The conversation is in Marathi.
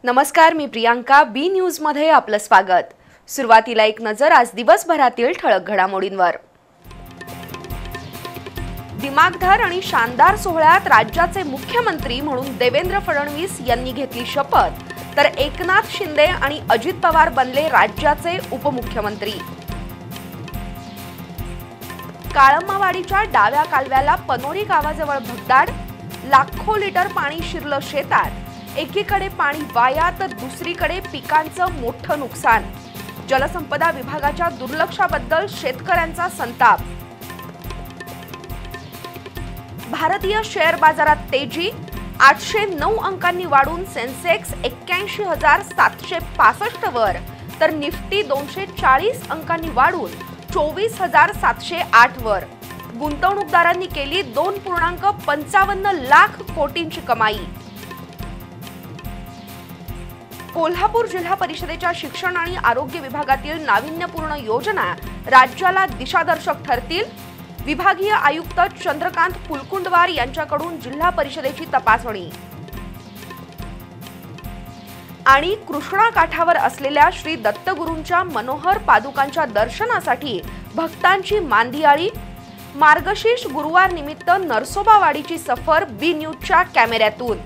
नमस्कार, मी प्रियांका. बी न्यूज मध्ये आपलं स्वागत. सुरुवातीला एक नजर आज दिवसभरातील ठळक घडामोडींवर. दिमागदार आणि शानदार सोहळ्यात राज्याचे मुख्यमंत्री म्हणून देवेंद्र फडणवीस यांनी घेतली शपथ, तर एकनाथ शिंदे आणि अजित पवार बनले राज्याचे उपमुख्यमंत्री. काळम्मावाडीच्या डाव्या कालव्याला पनोरी गावाजवळ भगदाड, लाखो लिटर पाणी शिरलं शेतात. एकीकडे पाणी वाया तर दुसरीकडे पिकांचं मोठं नुकसान. जलसंपदा विभागाच्या दुर्लक्षाबद्दल शेतकऱ्यांचा संताप. भारतीय शेअर बाजारात तेजी, 809 अंकांनी वाढून सेन्सेक्स 81,765 वर, तर निफ्टी 240 अंकांनी वाढून 24,708 वर. गुंतवणूकदारांनी केली 2.55 लाख कोटींची कमाई. कोल्हापूर जिल्हा परिषदेच्या शिक्षण आणि आरोग्य विभागातील नाविन्यपूर्ण योजना राज्याला दिशादर्शक ठरतील. विभागीय आयुक्त चंद्रकांत पुलकुंडवार यांच्याकडून जिल्हा परिषदेची तपासणी. आणि कृष्णा काठावर असलेल्या श्री दत्तगुरूंच्या मनोहर पादुकांच्या दर्शनासाठी भक्तांची मांदियाळी. मार्गशीर्ष गुरुवार निमित्त नरसोबावाडीची सफर बी न्यूजच्या कॅमेऱ्यातून.